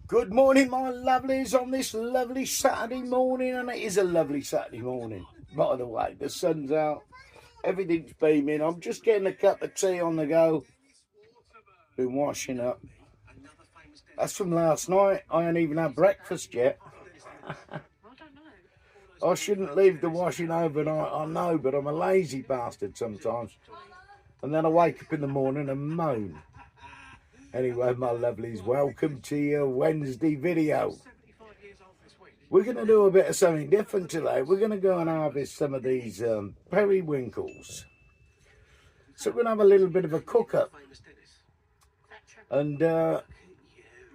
Good morning, my lovelies, on this lovely Saturday morning, and it is a lovely Saturday morning. By the way, the sun's out, everything's beaming. I'm just getting a cup of tea on the go. Been washing up. That's from last night. I ain't even had breakfast yet. I shouldn't leave the washing overnight, I know, but I'm a lazy bastard sometimes. And then I wake up in the morning and moan. Anyway, my lovelies, welcome to your Wednesday video. We're going to do a bit of something different today. We're going to go and harvest some of these periwinkles. So we're going to have a little bit of a cook-up. And I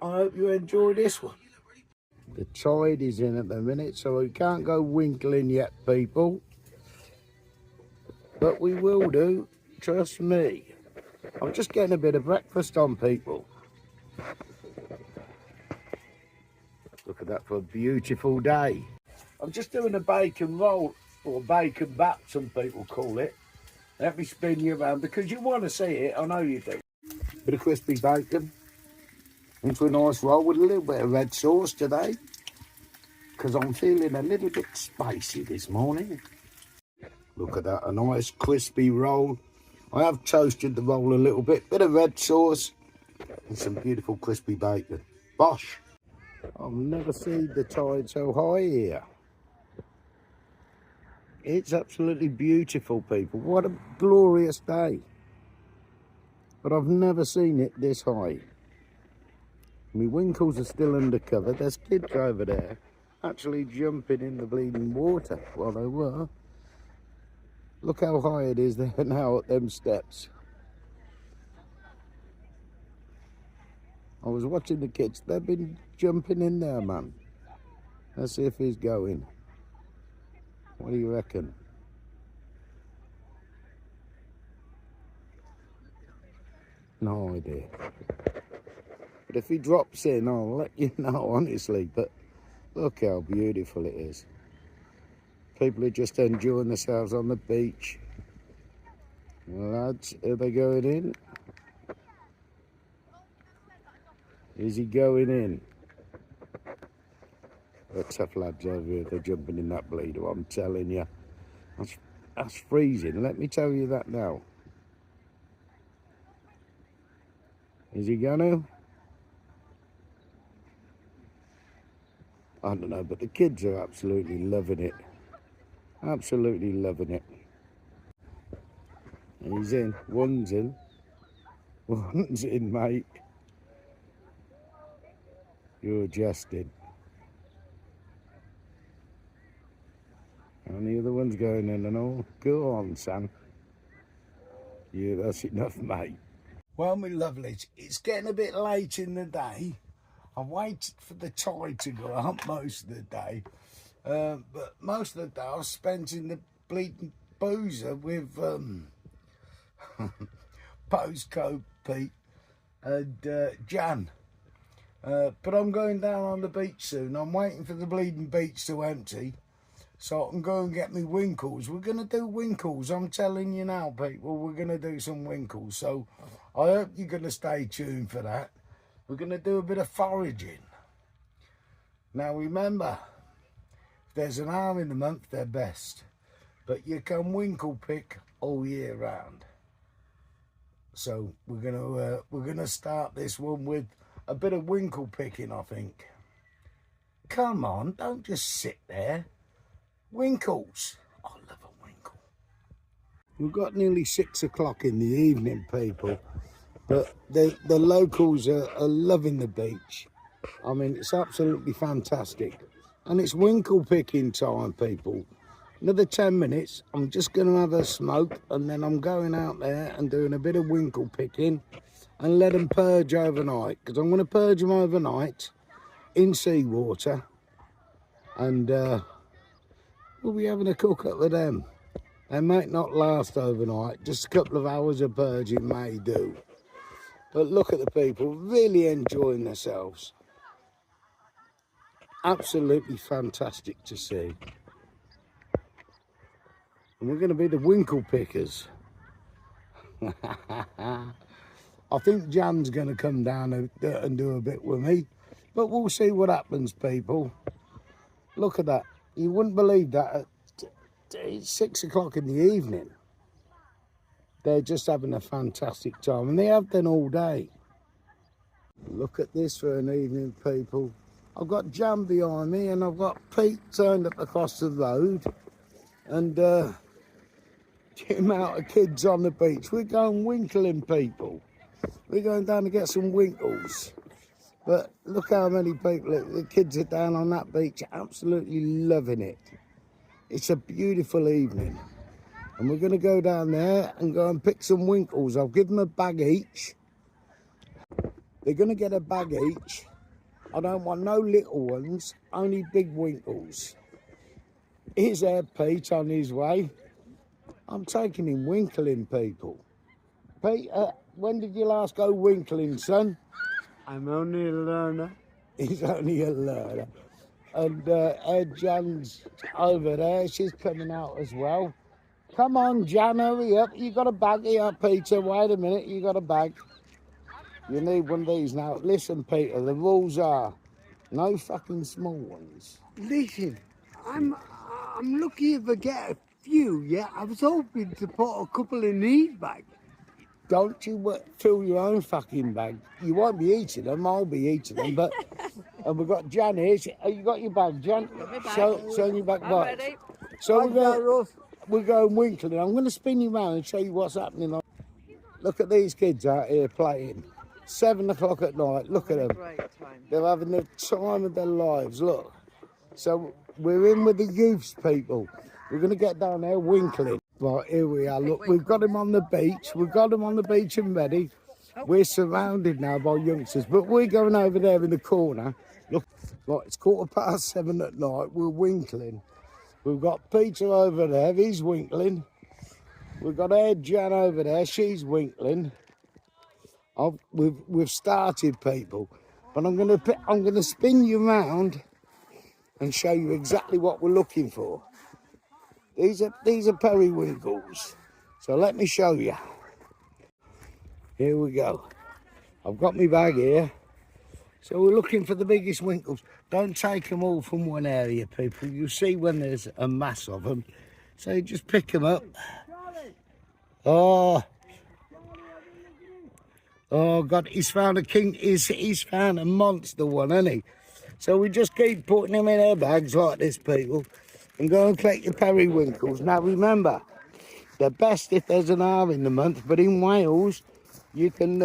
hope you enjoy this one. The tide is in at the minute, so we can't go winkling yet, people. But we will do, trust me. I'm just getting a bit of breakfast on, people. Look at that for a beautiful day. I'm just doing a bacon roll, or bacon bat, some people call it. Let me spin you around because you want to see it, I know you do. Bit of crispy bacon into a nice roll with a little bit of red sauce today, because I'm feeling a little bit spicy this morning. Look at that, a nice crispy roll. I have toasted the roll a little bit of red sauce and some beautiful crispy bacon. Bosh! I've never seen the tide so high here. It's absolutely beautiful, people. What a glorious day. But I've never seen it this high. My winkles are still undercover. There's kids over there actually jumping in the bleeding water while they were. Look how high it is there now at them steps. I was watching the kids. They've been jumping in there, man. Let's see if he's going. What do you reckon? No idea. But if he drops in, I'll let you know, honestly. But look how beautiful it is. People are just enjoying themselves on the beach. Lads, are they going in? Is he going in? The tough lads over here, they're jumping in that bleeder, I'm telling you. That's freezing, let me tell you that now. Is he gonna? I don't know, but the kids are absolutely loving it. Absolutely loving it. He's in. One's in. One's in, mate. You're adjusted. And the other one's going in and all. Go on, Sam. Yeah, that's enough, mate. Well, my lovelies, it's getting a bit late in the day. I waited for the tide to go up most of the day. But most of the day I was spent in the bleeding boozer with Postcode Pete and Jan. But I'm going down on the beach soon. I'm waiting for the bleeding beach to empty so I can go and get me winkles. We're going to do winkles. I'm telling you now, people, we're going to do some winkles. So I hope you're going to stay tuned for that. We're going to do a bit of foraging. Now remember, if there's an hour in the month, they're best. But you can winkle pick all year round. So we're gonna start this one with a bit of winkle picking, I think. Come on, don't just sit there. Winkles. I love a winkle. We've got nearly 6 o'clock in the evening, people. But the locals are loving the beach. I mean, it's absolutely fantastic. And it's winkle picking time, people. Another 10 minutes, I'm just going to have a smoke, and then I'm going out there and doing a bit of winkle picking and let them purge overnight, because I'm going to purge them overnight in seawater, and we'll be having a cook up with them. They might not last overnight, just a couple of hours of purging may do. But look at the people, really enjoying themselves. Absolutely fantastic to see. And we're going to be the winkle pickers. I think Jan's going to come down and do a bit with me. But we'll see what happens, people. Look at that. You wouldn't believe that. It's 6 o'clock in the evening. They're just having a fantastic time, and they have been all day. Look at this for an evening, people. I've got Jan behind me, and I've got Pete turned up across the road, and the amount of kids on the beach. We're going winkling, people. We're going down to get some winkles. But look how many people, the kids are down on that beach, absolutely loving it. It's a beautiful evening. And we're going to go down there and go and pick some winkles. I'll give them a bag each. They're going to get a bag each. I don't want no little ones, only big winkles. Here's our Pete on his way. I'm taking him winkling, people. Pete, when did you last go winkling, son? I'm only a learner. He's only a learner. And Jan's over there. She's coming out as well. Come on, Jan, hurry up. You got a bag here, Peter. Wait a minute, you got a bag. You need one of these now. Listen, Peter, the rules are no fucking small ones. Listen, I'm lucky if I get a few, yeah? I was hoping to put a couple in these bags. Don't you fill your own fucking bag. You won't be eating them, I'll be eating them. But and we've got Jan here. You got your bag, Jan? Got my bag. Show your bag. I'm Right. ready. So we're going winkling. I'm going to spin you around and show you what's happening. Look at these kids out here playing. 7 o'clock at night. Look at them. Great time. They're having the time of their lives. Look. So we're in with the youths, people. We're going to get down there winkling. Right, here we are. Look, we've got him on the beach. We've got him on the beach and ready. We're surrounded now by youngsters, but we're going over there in the corner. Look, right, it's 7:15 at night. We're winkling. We've got Peter over there. He's winkling. We've got Jan over there. She's winkling. We've started, people, but I'm gonna spin you around and show you exactly what we're looking for. These are periwinkles. So let me show you. Here we go. I've got my bag here. So we're looking for the biggest winkles. Don't take them all from one area, people. You'll see when there's a mass of them. So you just pick them up. Oh God, he's found a king. He's found a monster one, hasn't he? So we just keep putting them in our bags like this, people. And go and collect your periwinkles. Now remember, they're best if there's an hour in the month, but in Wales, you can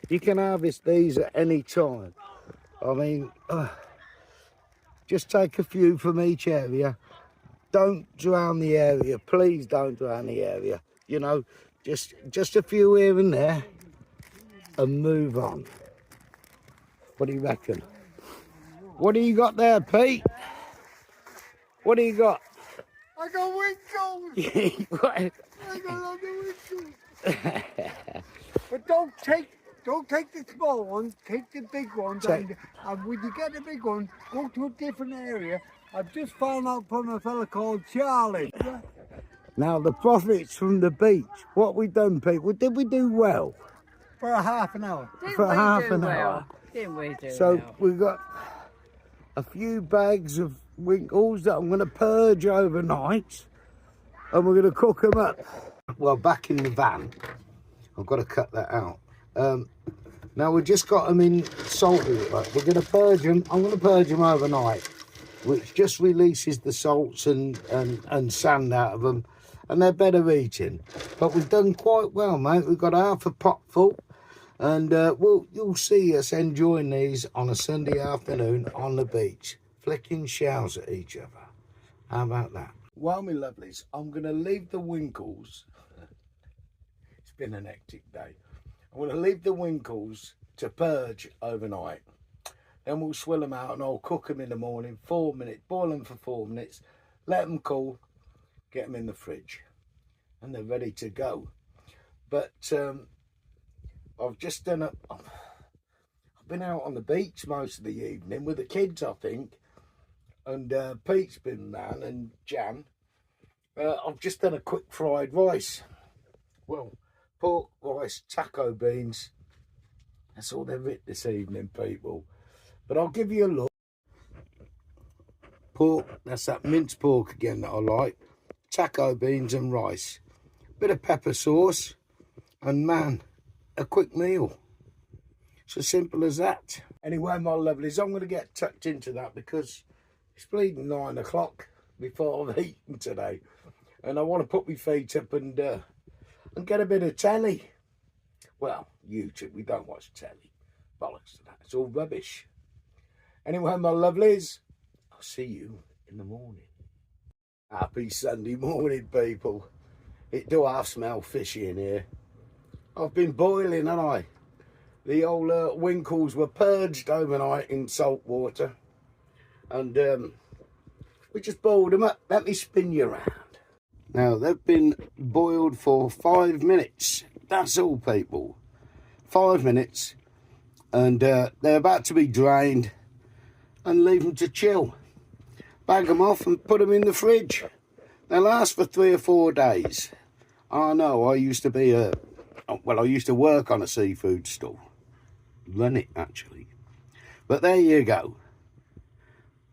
harvest these at any time. I mean, just take a few from each area. Don't drown the area, please don't drown the area. You know, just a few here and there, and move on. What do you reckon? What do you got there, Pete? What do you got? I got winkles. I got winkles. But don't take the small ones. Take the big ones. And when you get the big ones, go to a different area. I've just found out from a fella called Charlie. Now the profits from the beach. What we done, Pete? Did we do well? For a half an hour. For half an hour. Didn't we do So well? we've got a few bags of winkles that I'm going to purge overnight, and we're going to cook them up. Well, back in the van, I've got to cut that out. Now we've just got them in salt water. We're going to purge them. I'm going to purge them overnight, which just releases the salts and sand out of them, and they're better eating. But we've done quite well, mate. We've got half a pot full, and you'll see us enjoying these on a Sunday afternoon on the beach, flicking showers at each other. How about that? Well, my lovelies, I'm going to leave the winkles. It's been an hectic day. I'm going to leave the winkles to purge overnight. Then we'll swill them out and I'll cook them in the morning, 4 minutes, boil them for 4 minutes, let them cool, get them in the fridge, and they're ready to go. But I've just done I've been out on the beach most of the evening with the kids, I think, and Pete's been round and Jan. I've just done a quick fried rice. Well, pork, rice, taco beans. That's all they've hit this evening, people. But I'll give you a look. Pork, that's that minced pork again that I like. Taco beans and rice. Bit of pepper sauce. And man, a quick meal. It's as simple as that. Anyway, my lovelies, I'm going to get tucked into that because it's bleeding 9 o'clock before I've eaten today. And I want to put my feet up and get a bit of telly. Well, YouTube, we don't watch telly. Bollocks to that. It's all rubbish. Anyway, my lovelies, I'll see you in the morning. Happy Sunday morning, people. It do half smell fishy in here. I've been boiling, haven't I? The old winkles were purged overnight in salt water. And we just boiled them up. Let me spin you around. Now, they've been boiled for 5 minutes. That's all, people. 5 minutes. And they're about to be drained. And leave them to chill. Bag them off and put them in the fridge. They last for 3 or 4 days. I know, I used to be I used to work on a seafood stall. Run it, actually. But there you go.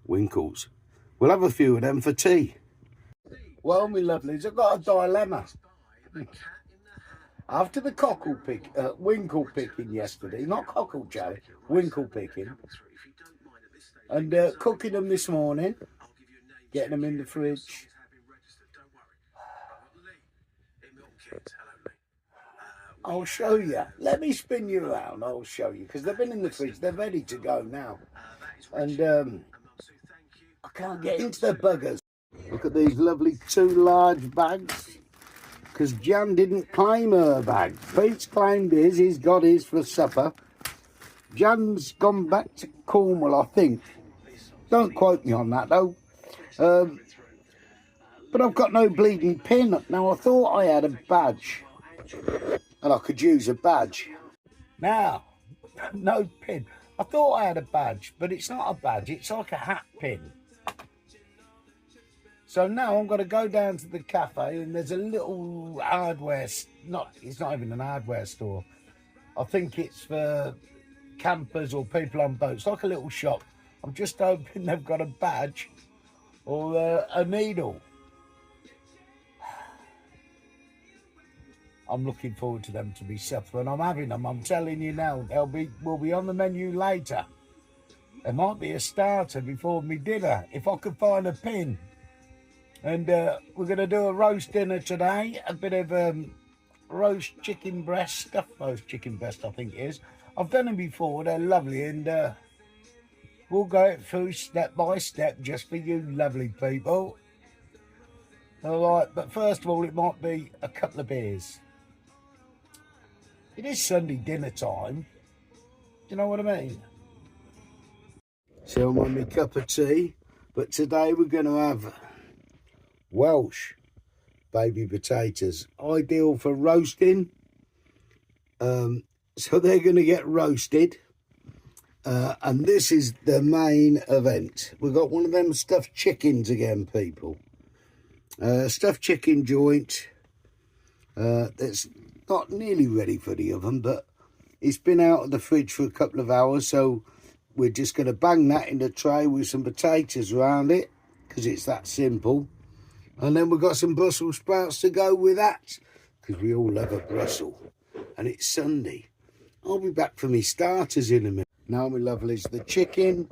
Winkles. We'll have a few of them for tea. Well, my lovelies, I've got a dilemma. After the winkle picking yesterday, not cockle, Joe, winkle picking, and cooking them this morning, getting them in the fridge. I'll show you. Let me spin you around. I'll show you because they've been in the fridge. They're ready to go now, and I can't get into the buggers. Look at these lovely 2 large bags. Because Jan didn't claim her bag. Pete's claimed his. He's got his for supper. Jan's gone back to Cornwall, I think. Don't quote me on that, though. But I've got no bleeding pin. Now, I thought I had a badge. And I could use a badge. Now, no pin. I thought I had a badge, but it's not a badge. It's like a hat pin. So now I'm going to go down to the cafe and there's a little hardware, it's not even an hardware store. I think it's for campers or people on boats, like a little shop. I'm just hoping they've got a badge or a needle. I'm looking forward to them to be supper and I'm having them. I'm telling you now, we'll be on the menu later. There might be a starter before me dinner if I could find a pin. And we're going to do a roast dinner today. A bit of roast chicken breast, stuffed roast chicken breast, I think it is. I've done them before. They're lovely. And we'll go through step by step just for you lovely people. All right, but first of all, it might be a couple of beers. It is Sunday dinner time. Do you know what I mean? So I'm on my cup of tea. But today we're going to have Welsh baby potatoes, ideal for roasting. So they're going to get roasted, and this is the main event. We've got one of them stuffed chickens again, people. Stuffed chicken joint. That's not nearly ready for the oven, but it's been out of the fridge for a couple of hours, so we're just going to bang that in the tray with some potatoes around it because it's that simple. And then we've got some Brussels sprouts to go with that, because we all love a Brussels. And it's Sunday. I'll be back for me starters in a minute. Now, my lovelies, the chicken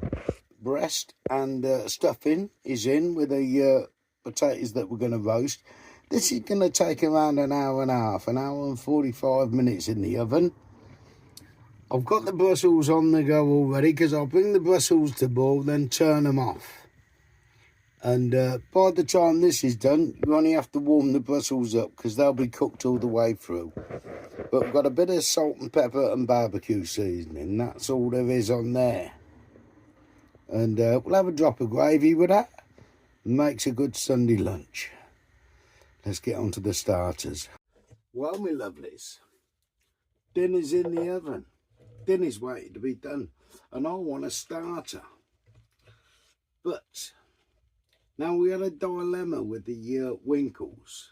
breast and stuffing is in with the potatoes that we're going to roast. This is going to take around an hour and a half, an hour and 45 minutes in the oven. I've got the Brussels on the go already, because I'll bring the Brussels to boil, then turn them off. And by the time this is done, you only have to warm the Brussels up because they'll be cooked all the way through. But we've got a bit of salt and pepper and barbecue seasoning. That's all there is on there. And we'll have a drop of gravy with that. Makes a good Sunday lunch. Let's get on to the starters. Well, my lovelies, dinner's in the oven. Dinner's waiting to be done. And I want a starter. But now we had a dilemma with the winkles,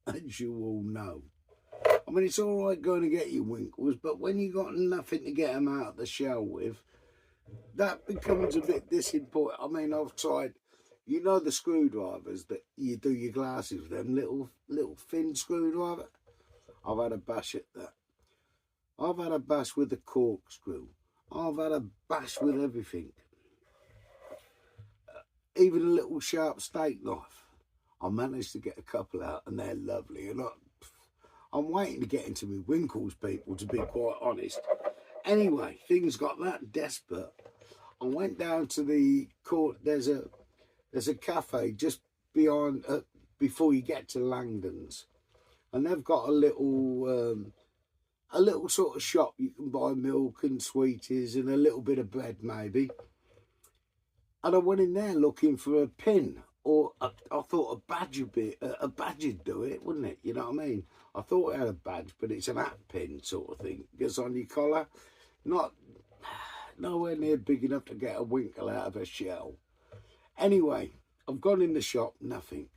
as you all know. I mean, it's all right going to get your winkles, but when you got nothing to get them out of the shell with, that becomes a bit disappointing. I mean, I've tried, you know, the screwdrivers that you do your glasses with, them little thin screwdriver. I've had a bash at that. I've had a bash with the corkscrew. I've had a bash with everything. Even a little sharp steak knife. I managed to get a couple out, and they're lovely. And I'm waiting to get into my winkles, people, to be quite honest. Anyway, things got that desperate. I went down to the court. There's a cafe just beyond, before you get to Langdon's, and they've got a little sort of shop. You can buy milk and sweeties and a little bit of bread, maybe. And I went in there looking for a pin, or I thought a badge would do it, wouldn't it? You know what I mean? I thought it had a badge, but it's an hat pin sort of thing. Goes on your collar, nowhere near big enough to get a winkle out of a shell. Anyway, I've gone in the shop, nothing.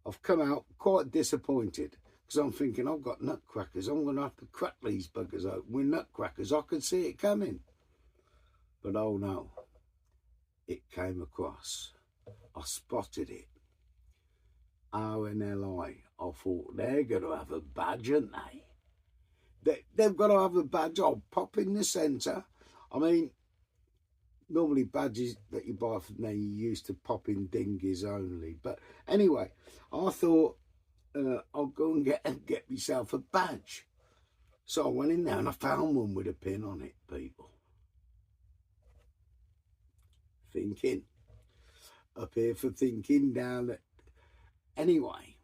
I've come out quite disappointed because I'm thinking I've got nutcrackers. I'm going to have to crack these buggers open with nutcrackers. I could see it coming. But oh no, it came across. I spotted it. RNLI. I thought they're going to have a badge, aren't they? They've got to have a badge. I'll pop in the centre. I mean, normally badges that you buy from there, you used to pop in dinghies only. But anyway, I thought I'll go and get myself a badge. So I went in there and I found one with a pin on it, people. Thinking. Up here for thinking, down at... Anyway,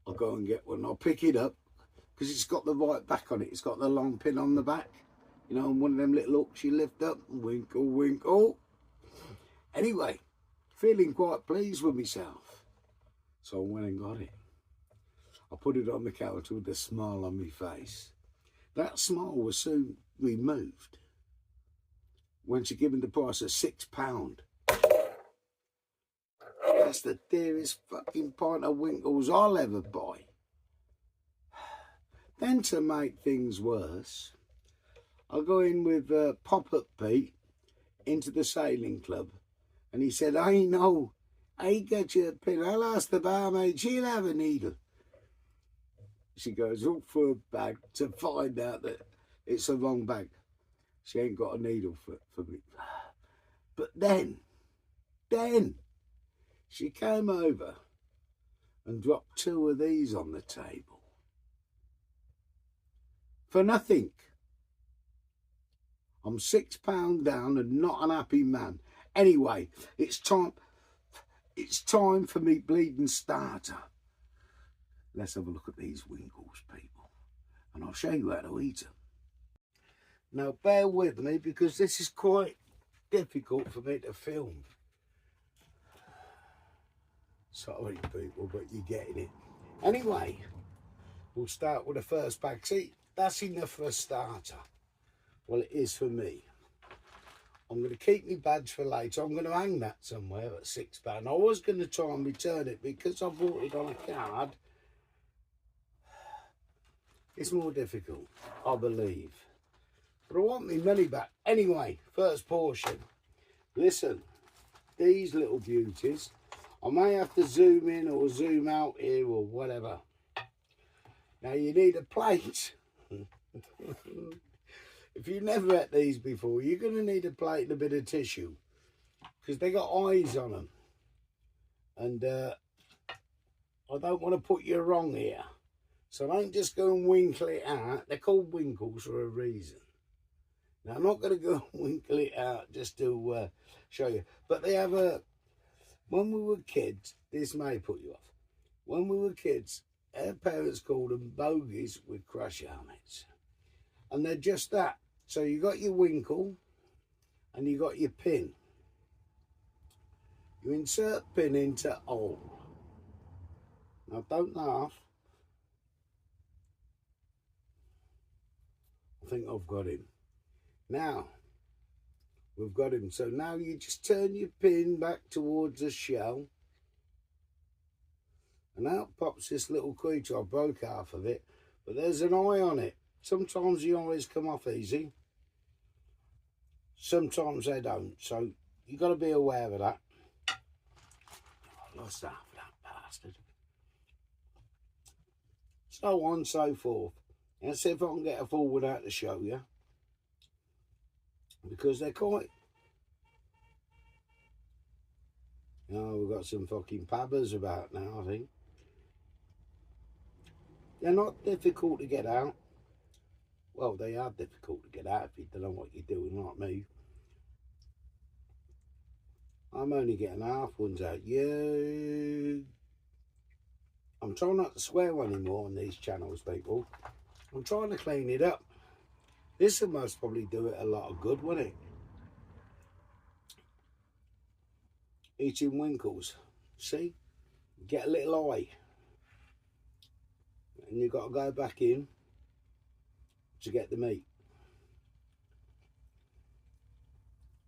I'll go and get one. I'll pick it up because it's got the right back on it. It's got the long pin on the back. You know, and one of them little hooks you lift up, winkle, winkle. Anyway, feeling quite pleased with myself. So I went and got it. I put it on the counter with a smile on my face. That smile was soon removed when she given the price of £6. That's the dearest fucking pint of winkles I'll ever buy. Then to make things worse, I'll go in with Pop-Up Pete into the sailing club. And he said, I know, I got you a pin. I'll ask the barmaid, she'll have a needle. She goes up for a bag to find out that it's a wrong bag. She ain't got a needle for me. But then, she came over and dropped 2 of these on the table. For nothing. I'm £6 down and not an happy man. Anyway, it's time for me bleeding starter. Let's have a look at these winkles, people, and I'll show you how to eat them. Now, bear with me because this is quite difficult for me to film. Sorry, people, but you're getting it. Anyway, we'll start with the first bag. See, that's enough for a starter. Well, it is for me. I'm going to keep my badge for later. I'm going to hang that somewhere at £6. I was going to try and return it because I bought it on a card. It's more difficult, I believe. But I want my money back. Anyway, first portion. Listen, these little beauties. I may have to zoom in or zoom out here or whatever. Now, you need a plate. If you've never had these before, you're going to need a plate and a bit of tissue because they got eyes on them. And I don't want to put you wrong here. So don't just go and winkle it out. They're called winkles for a reason. Now, I'm not going to go and winkle it out just to show you. But they have a... When we were kids, this may put you off. When we were kids, our parents called them bogies with crush helmets. And they're just that. So you got your winkle and you got your pin. You insert pin into hole. Now don't laugh. I think I've got him. Now, we've got him. So now you just turn your pin back towards the shell. And out pops this little creature. I broke half of it. But there's an eye on it. Sometimes the eyes come off easy. Sometimes they don't, so you got to be aware of that. I lost half of that bastard. So on, so forth. Let's see if I can get a forward out to show you, because they're quite. Oh, we've got some fucking pabbers about now, I think. They're not difficult to get out. Well, they are difficult to get out if you don't know what you're doing, like me. I'm only getting half ones out. Yeah. I'm trying not to swear anymore on these channels, people. I'm trying to clean it up. This will most probably do it a lot of good, won't it? Eating winkles. See? Get a little eye. And you've got to go back in to get the meat.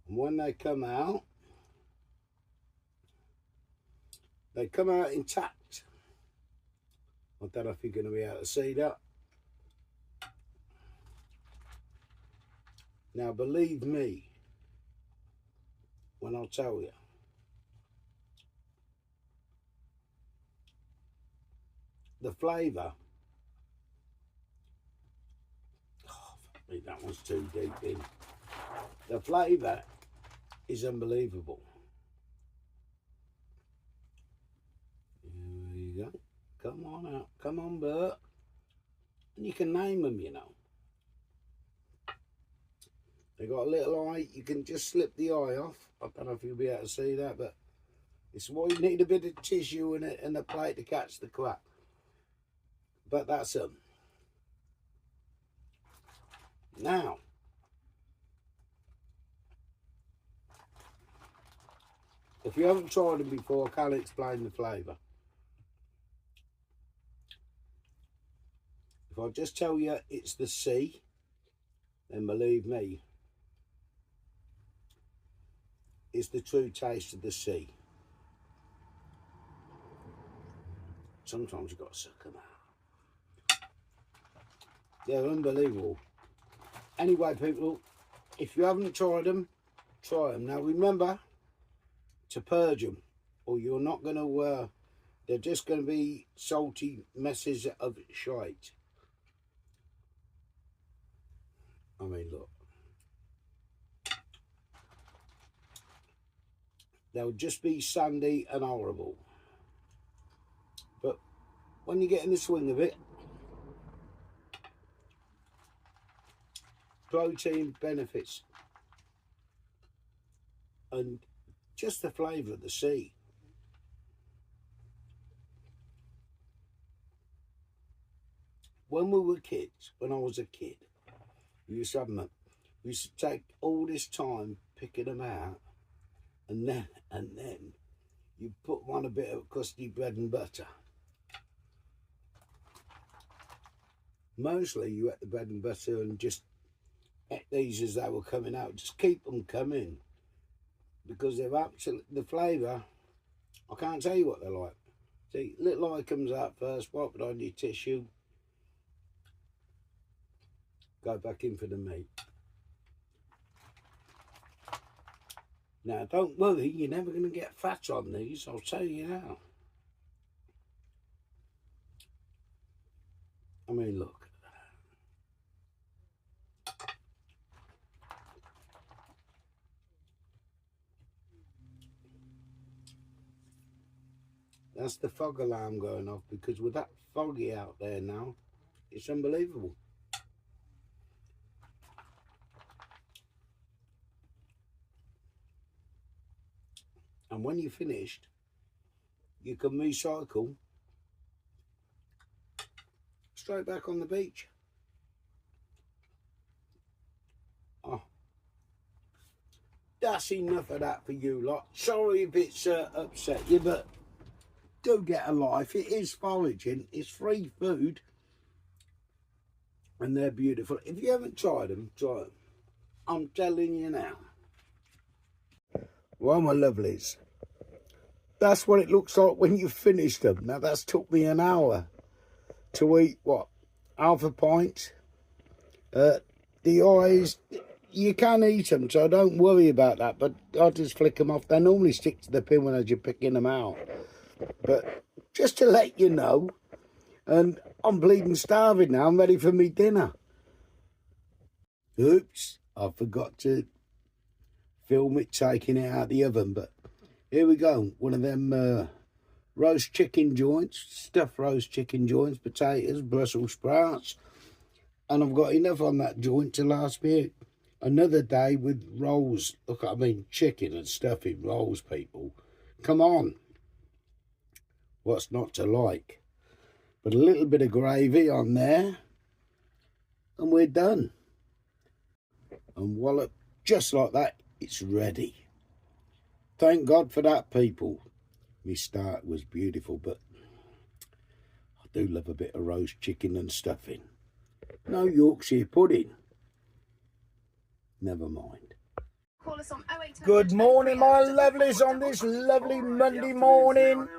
And when they come out intact. I don't know if you're going to be able to see that. Now, believe me when I tell you, the flavour, that one's too deep in. The flavour is unbelievable. There you go. Come on out. Come on, Bert. And you can name them, you know. They got a little eye. You can just slip the eye off. I don't know if you'll be able to see that, but it's why you need a bit of tissue and a plate to catch the crap. But that's them. Now, if you haven't tried them before, I can't explain the flavour. If I just tell you it's the sea, then believe me, it's the true taste of the sea. Sometimes you've got to suck them out. They're unbelievable. Anyway, people, if you haven't tried them, try them. Now, remember to purge them, or you're not going to, they're just going to be salty messes of shite. I mean, look. They'll just be sandy and horrible. But when you get in the swing of it, protein benefits and just the flavour of the sea. When we were kids, when I was a kid, we used to have them. We used to take all this time picking them out, and then you put on a bit of crusty bread and butter. Mostly you ate the bread and butter and just ate these as they were coming out. Just keep them coming, because they're absolutely, the flavour, I can't tell you what they're like. See, little eye comes out first, wipe it on your tissue, go back in for the meat. Now, don't worry, you're never going to get fat on these, I'll tell you now. I mean, look. That's the fog alarm going off, because with that foggy out there now, it's unbelievable. And when you're finished, you can recycle straight back on the beach. Oh, that's enough of that for you lot. Sorry if it's upset you, but do get a life. It is foraging. It's free food. And they're beautiful. If you haven't tried them, try them. I'm telling you now. Well, my lovelies, that's what it looks like when you've finished them. Now, that's took me an hour to eat, what, half a pint. The eyes, you can eat them, so don't worry about that. But I just flick them off. They normally stick to the pin when you're picking them out. But just to let you know, and I'm bleeding starving now. I'm ready for me dinner. Oops, I forgot to film it taking it out of the oven. But here we go. One of them roast chicken joints, stuffed roast chicken joints, potatoes, Brussels sprouts. And I've got enough on that joint to last me another day with rolls. Look, I mean, chicken and stuffing rolls, people. Come on. What's not to like? But a little bit of gravy on there, and we're done. And wallop, just like that, it's ready. Thank God for that, people. My start was beautiful, but I do love a bit of roast chicken and stuffing. No Yorkshire pudding. Never mind. Good morning, my lovelies, on this lovely Monday morning.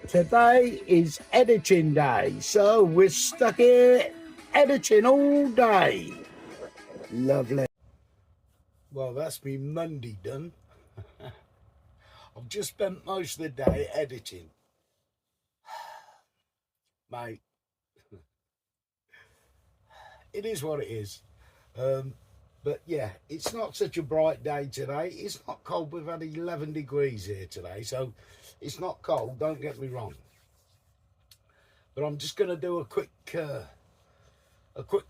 Today is editing day, so we're stuck here editing all day. Lovely. Well, that's me Monday done. I've just spent most of the day editing. Mate, it is what it is. But yeah, it's not such a bright day today. It's not cold. We've had 11 degrees here today, so it's not cold, don't get me wrong. But I'm just going to do a quick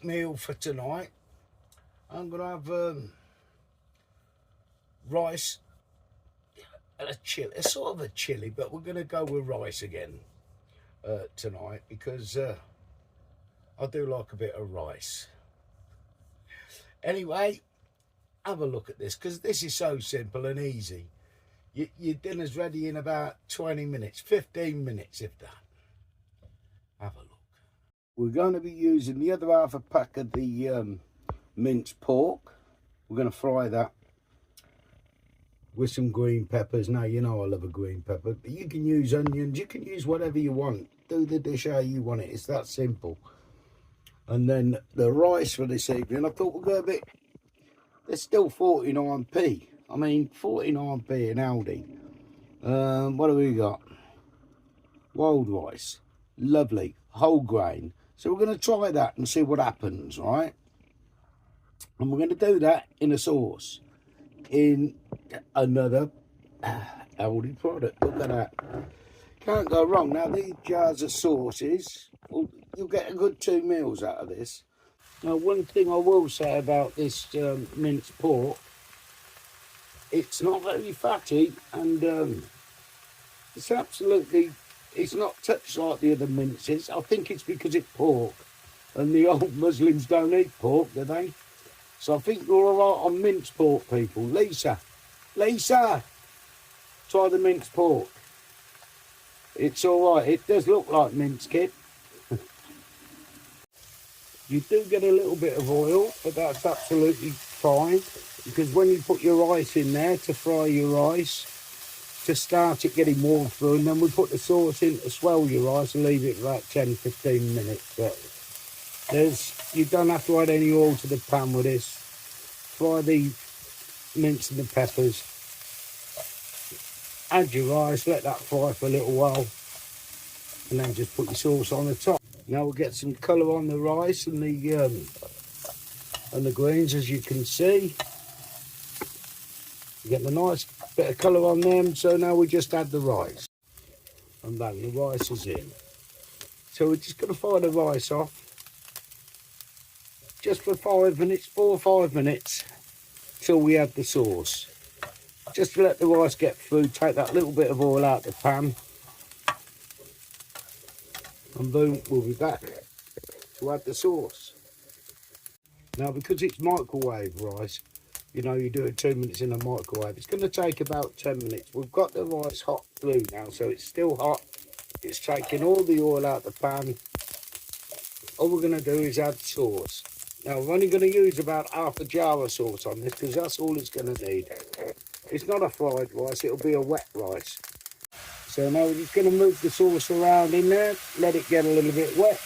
meal for tonight. I'm going to have rice and a chili. It's sort of a chili, but we're going to go with rice again tonight because I do like a bit of rice. Anyway, have a look at this, because this is so simple and easy. Your dinner's ready in about 20 minutes, 15 minutes if that. Have a look. We're going to be using the other half a pack of the minced pork. We're going to fry that with some green peppers. Now, you know I love a green pepper, but you can use onions, you can use whatever you want. Do the dish how you want it, it's that simple. And then the rice for this evening, I thought we'd go a bit, there's still 49p. I mean, 49p in Aldi. What have we got? Wild rice. Lovely. Whole grain. So we're going to try that and see what happens, right? And we're going to do that in a sauce. In another Aldi product. Look at that. Can't go wrong. Now, these jars of sauces, you'll get a good 2 meals out of this. Now, one thing I will say about this minced pork, it's not very fatty, and it's not touched like the other minces. I think it's because it's pork, and the old Muslims don't eat pork, do they? So I think you're all right on minced pork, people. Lisa, try the minced pork. It's all right. It does look like mince, kid. You do get a little bit of oil, but that's absolutely fine, because when you put your rice in there to fry your rice, to start it getting warm through, and then we put the sauce in to swell your rice and leave it for about 10-15 minutes. But you don't have to add any oil to the pan with this. Fry the mince and the peppers. Add your rice, let that fry for a little while, and then just put your sauce on the top. Now we'll get some colour on the rice and the greens, as you can see. You get the nice bit of colour on them, so now we just add the rice. And bang, the rice is in. So we're just going to fry the rice off. Just for 5 minutes, 4 or 5 minutes, till we add the sauce. Just to let the rice get through, take that little bit of oil out the pan. And boom, we'll be back to add the sauce. Now, because it's microwave rice, you know, you do it 2 minutes in a microwave, it's going to take about 10 minutes. We've got the rice hot through now, so it's still hot. It's taking all the oil out the pan. All we're going to do is add sauce. Now, we're only going to use about half a jar of sauce on this, because that's all it's going to need. It's not a fried rice, it'll be a wet rice. So now we're just going to move the sauce around in there, let it get a little bit wet.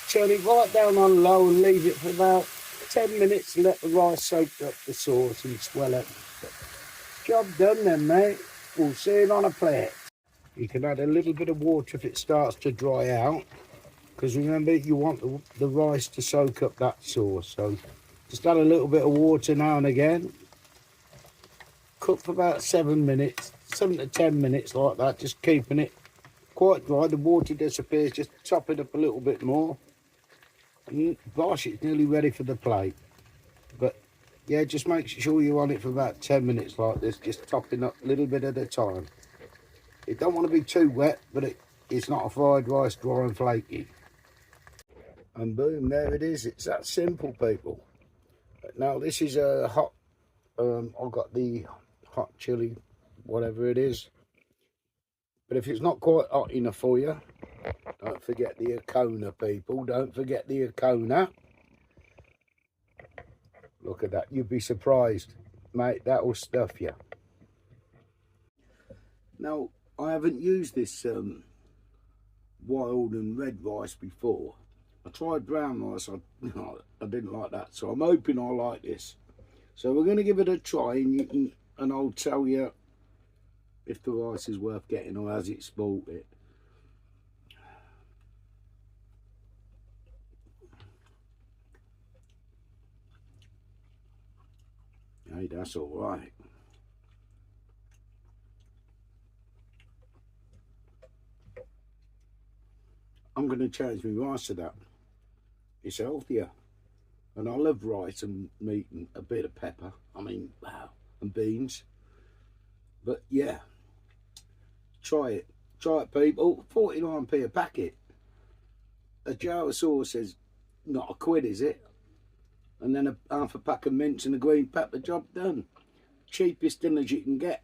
Turn it right down on low and leave it for about 10 minutes and let the rice soak up the sauce and swell up. Job done then, mate. We'll see it on a plate. You can add a little bit of water if it starts to dry out, because remember, you want the rice to soak up that sauce. So just add a little bit of water now and again. Cook for about 7 minutes, 7 to 10 minutes like that, just keeping it quite dry. The water disappears, just top it up a little bit more. And gosh, it's nearly ready for the plate. But yeah, just make sure you're on it for about 10 minutes like this, just topping up a little bit at a time. It don't want to be too wet, but it's not a fried rice, dry and flaky. And boom, there it is. It's that simple, people. Now this is a hot, I've got the hot chili, whatever it is. But if it's not quite hot enough for you, don't forget the Acona, people. Don't forget the Acona. Look at that. You'd be surprised, mate. That will stuff you. Now, I haven't used this wild and red rice before. I tried brown rice. I didn't like that. So I'm hoping I like this. So we're going to give it a try, and I'll tell you if the rice is worth getting or has it spoilt it. Hey, that's all right. I'm going to change my rice to that. It's healthier. And I love rice and meat and a bit of pepper. I mean, wow, and beans. But yeah, try it. Try it, people. 49p a packet. A jar of sauce is not a quid, is it? And then half a pack of mince and a green pepper, job done. Cheapest dinners you can get.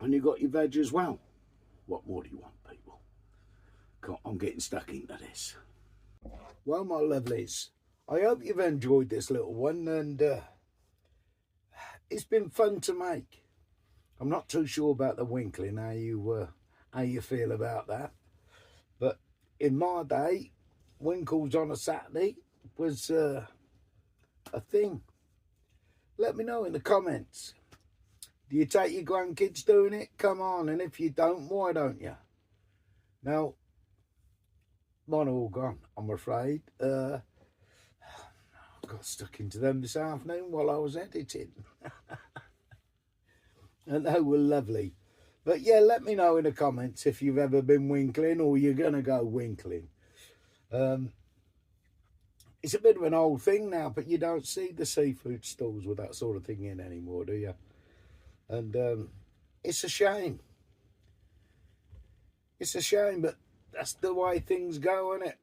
And you got your veg as well. What more do you want, people? God, I'm getting stuck into this. Well, my lovelies, I hope you've enjoyed this little one, and it's been fun to make. I'm not too sure about the winkling, how you feel about that. But in my day, winkles on a Saturday was a thing. Let me know in the comments. Do you take your grandkids doing it? Come on, and if you don't, why don't you? Now, mine are all gone, I'm afraid. I got stuck into them this afternoon while I was editing. And they were lovely. But yeah, let me know in the comments if you've ever been winkling or you're going to go winkling. It's a bit of an old thing now, but you don't see the seafood stalls with that sort of thing in anymore, do you? And it's a shame. It's a shame, but that's the way things go, isn't it?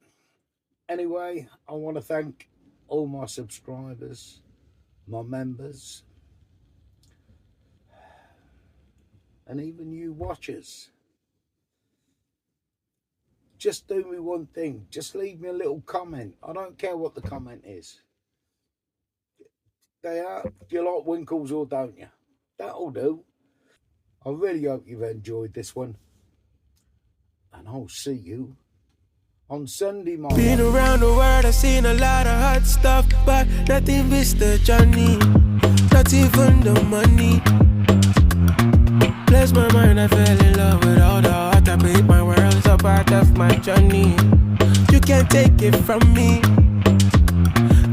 Anyway, I want to thank all my subscribers, my members, and even you watchers. Just do me one thing. Just leave me a little comment. I don't care what the comment is. Do you like winkles or don't you? That'll do. I really hope you've enjoyed this one. And I'll see you on Sunday morning. Been around the world, I've seen a lot of hot stuff, but nothing beats the journey. Not even the money. Bless my mind, I fell in love with all the heart. I made my world's a part of my journey. You can't take it from me.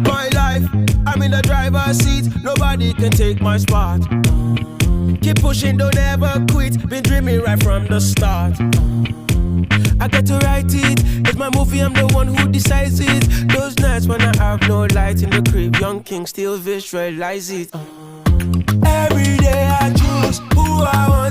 My life, I'm in the driver's seat. Nobody can take my spot. Keep pushing, don't ever quit. Been dreaming right from the start. I get to write it. It's my movie, I'm the one who decides it. Those nights when I have no light in the crib, young king still visualize it. Every day I choose who I want.